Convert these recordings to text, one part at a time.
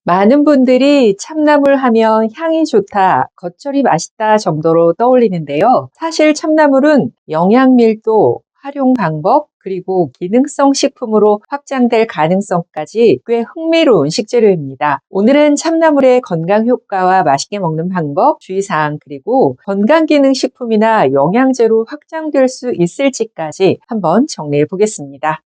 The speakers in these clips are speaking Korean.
많은 분들이 참나물 하면 향이 좋다, 겉절이 맛있다 정도로 떠올리는데요. 사실 참나물은 영양 밀도, 활용 방법, 그리고 기능성 식품으로 확장될 가능성까지 꽤 흥미로운 식재료입니다. 오늘은 참나물의 건강 효과와 맛있게 먹는 방법, 주의사항, 그리고 건강기능식품이나 영양제로 확장될 수 있을지까지 한번 정리해 보겠습니다.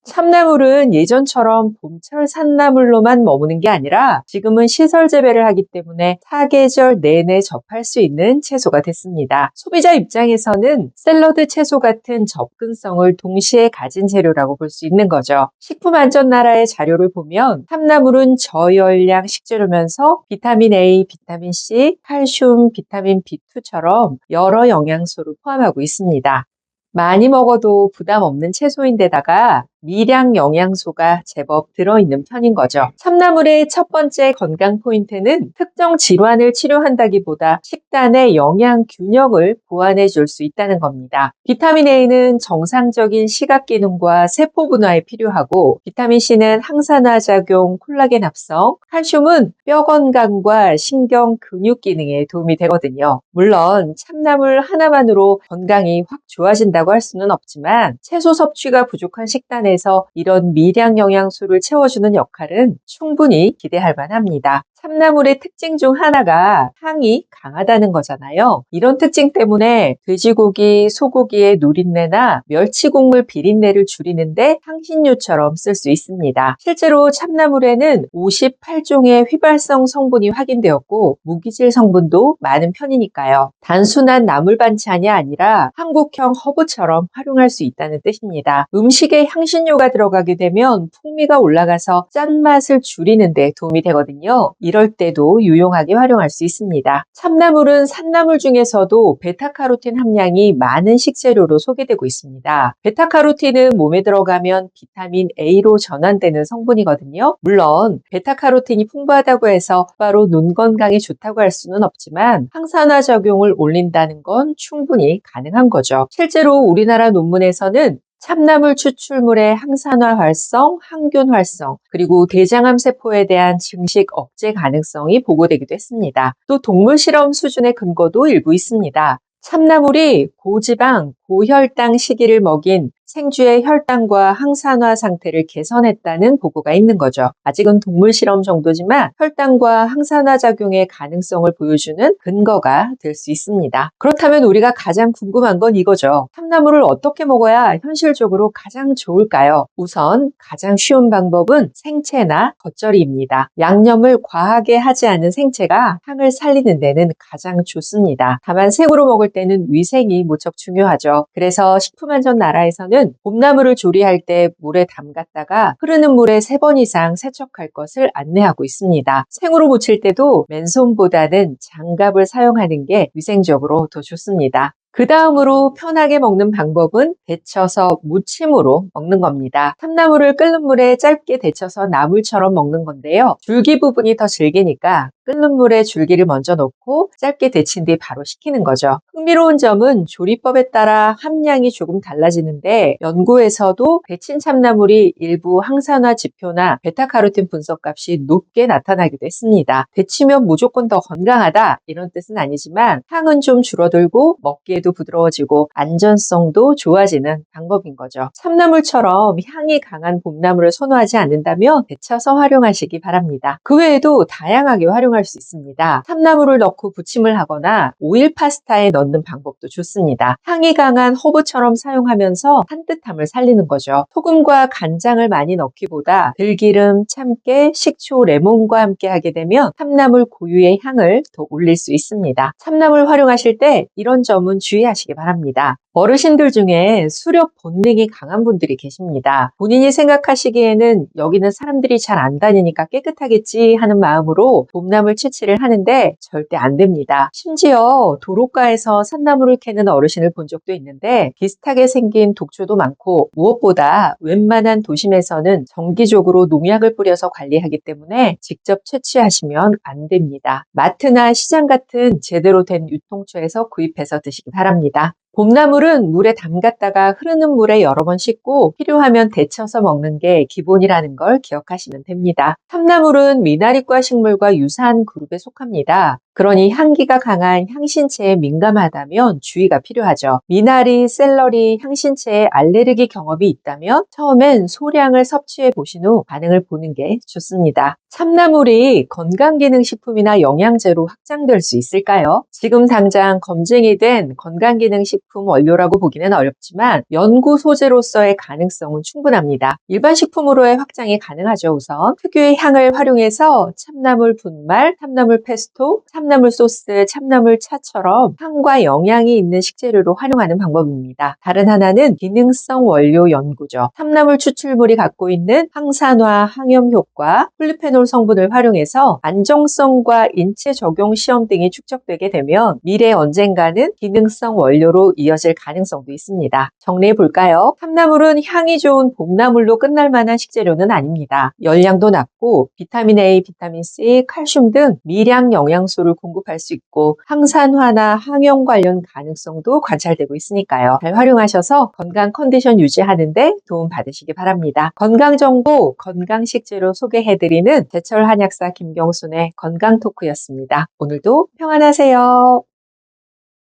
참나물은 예전처럼 봄철 산나물로만 머무는 게 아니라 지금은 시설 재배를 하기 때문에 사계절 내내 접할 수 있는 채소가 됐습니다. 소비자 입장에서는 샐러드 채소 같은 접근성을 동시에 가진 재료라고 볼 수 있는 거죠. 식품안전나라의 자료를 보면 참나물은 저열량 식재료면서 비타민 A, 비타민 C, 칼슘, 비타민 B2처럼 여러 영양소를 포함하고 있습니다. 많이 먹어도 부담 없는 채소인데다가 미량 영양소가 제법 들어있는 편인 거죠. 참나물의 첫 번째 건강 포인트는 특정 질환을 치료한다기보다 식단의 영양 균형을 보완해 줄 수 있다는 겁니다. 비타민 A는 정상적인 시각 기능과 세포 분화에 필요하고, 비타민 C는 항산화 작용, 콜라겐 합성, 칼슘은 뼈 건강과 신경 근육 기능에 도움이 되거든요. 물론 참나물 하나만으로 건강이 확 좋아진다고 할 수는 없지만 채소 섭취가 부족한 식단에서 이런 미량 영양소를 채워주는 역할은 충분히 기대할 만합니다. 참나물의 특징 중 하나가 향이 강하다는 거잖아요. 이런 특징 때문에 돼지고기, 소고기의 누린내나 멸치국물 비린내를 줄이는데 향신료처럼 쓸 수 있습니다. 실제로 참나물에는 58종의 휘발성 성분이 확인되었고 무기질 성분도 많은 편이니까요. 단순한 나물 반찬이 아니라 한국형 허브처럼 활용할 수 있다는 뜻입니다. 음식에 향신료가 들어가게 되면 풍미가 올라가서 짠맛을 줄이는 데 도움이 되거든요. 이럴 때도 유용하게 활용할 수 있습니다. 참나물은 산나물 중에서도 베타카로틴 함량이 많은 식재료로 소개되고 있습니다. 베타카로틴은 몸에 들어가면 비타민 A로 전환되는 성분이거든요. 물론 베타카로틴이 풍부하다고 해서 바로 눈 건강에 좋다고 할 수는 없지만 항산화 작용을 올린다는 건 충분히 가능한 거죠. 실제로 우리나라 논문에서는 참나물 추출물의 항산화 활성, 항균 활성, 그리고 대장암 세포에 대한 증식 억제 가능성이 보고되기도 했습니다. 또 동물 실험 수준의 근거도 일부 있습니다. 참나물이 고지방, 고혈당 시기를 먹인 생쥐의 혈당과 항산화 상태를 개선했다는 보고가 있는 거죠. 아직은 동물 실험 정도지만 혈당과 항산화 작용의 가능성을 보여주는 근거가 될 수 있습니다. 그렇다면 우리가 가장 궁금한 건 이거죠. 참나물을 어떻게 먹어야 현실적으로 가장 좋을까요? 우선 가장 쉬운 방법은 생채나 겉절이입니다. 양념을 과하게 하지 않은 생채가 향을 살리는 데는 가장 좋습니다. 다만 생으로 먹을 때는 위생이 무척 중요하죠. 그래서 식품안전나라에서는 봄나물을 조리할 때 물에 담갔다가 흐르는 물에 3번 이상 세척할 것을 안내하고 있습니다. 생으로 무칠 때도 맨손보다는 장갑을 사용하는 게 위생적으로 더 좋습니다. 그 다음으로 편하게 먹는 방법은 데쳐서 무침으로 먹는 겁니다. 참나물을 끓는 물에 짧게 데쳐서 나물처럼 먹는 건데요. 줄기 부분이 더 질기니까 끓는 물에 줄기를 먼저 넣고 짧게 데친 뒤 바로 식히는 거죠. 흥미로운 점은 조리법에 따라 함량이 조금 달라지는데 연구에서도 데친 참나물이 일부 항산화 지표나 베타카로틴 분석값이 높게 나타나기도 했습니다. 데치면 무조건 더 건강하다 이런 뜻은 아니지만 향은 좀 줄어들고 먹기에도 부드러워지고 안전성도 좋아지는 방법인 거죠. 참나물처럼 향이 강한 봄나물을 선호하지 않는다면 데쳐서 활용하시기 바랍니다. 그 외에도 다양하게 활용할 수 있습니다. 참나물을 넣고 부침을 하거나 오일 파스타에 넣는 방법도 좋습니다. 향이 강한 허브처럼 사용하면서 산뜻함을 살리는 거죠. 소금과 간장을 많이 넣기보다 들기름, 참깨, 식초, 레몬과 함께 하게 되면 참나물 고유의 향을 더 올릴 수 있습니다. 참나물 활용하실 때 이런 점은 주의하시기 바랍니다. 어르신들 중에 수렵 본능이 강한 분들이 계십니다. 본인이 생각하시기에는 여기는 사람들이 잘 안 다니니까 깨끗하겠지 하는 마음으로 봄나물 채취를 하는데 절대 안 됩니다. 심지어 도로가에서 산나물을 캐는 어르신을 본 적도 있는데 비슷하게 생긴 독초도 많고 무엇보다 웬만한 도심에서는 정기적으로 농약을 뿌려서 관리하기 때문에 직접 채취하시면 안 됩니다. 마트나 시장 같은 제대로 된 유통처에서 구입해서 드시기 바랍니다. 봄나물은 물에 담갔다가 흐르는 물에 여러 번 씻고 필요하면 데쳐서 먹는 게 기본이라는 걸 기억하시면 됩니다. 참나물은 미나리과 식물과 유사한 그룹에 속합니다. 그러니 향기가 강한 향신채에 민감하다면 주의가 필요하죠. 미나리, 샐러리, 향신채에 알레르기 경험이 있다면 처음엔 소량을 섭취해 보신 후 반응을 보는 게 좋습니다. 참나물이 건강기능식품이나 영양제로 확장될 수 있을까요? 지금 당장 검증이 된 건강기능식품 원료라고 보기는 어렵지만 연구 소재로서의 가능성은 충분합니다. 일반 식품으로의 확장이 가능하죠. 우선 특유의 향을 활용해서 참나물 분말, 참나물 페스토, 참나물 소스, 참나물 차처럼 향과 영양이 있는 식재료로 활용하는 방법입니다. 다른 하나는 기능성 원료 연구죠. 참나물 추출물이 갖고 있는 항산화, 항염 효과, 폴리페놀 성분을 활용해서 안정성과 인체 적용 시험 등이 축적되게 되면 미래 언젠가는 기능성 원료로 이어질 가능성도 있습니다. 정리해 볼까요? 참나물은 향이 좋은 봄나물로 끝날 만한 식재료는 아닙니다. 열량도 낮고 비타민 A, 비타민 C, 칼슘 등 미량 영양소를 공급할 수 있고 항산화나 항염 관련 가능성도 관찰되고 있으니까요. 잘 활용하셔서 건강 컨디션 유지하는 데 도움 받으시기 바랍니다. 건강정보, 건강식재료 소개해드리는 제철 한약사 김경순의 건강토크였습니다. 오늘도 평안하세요.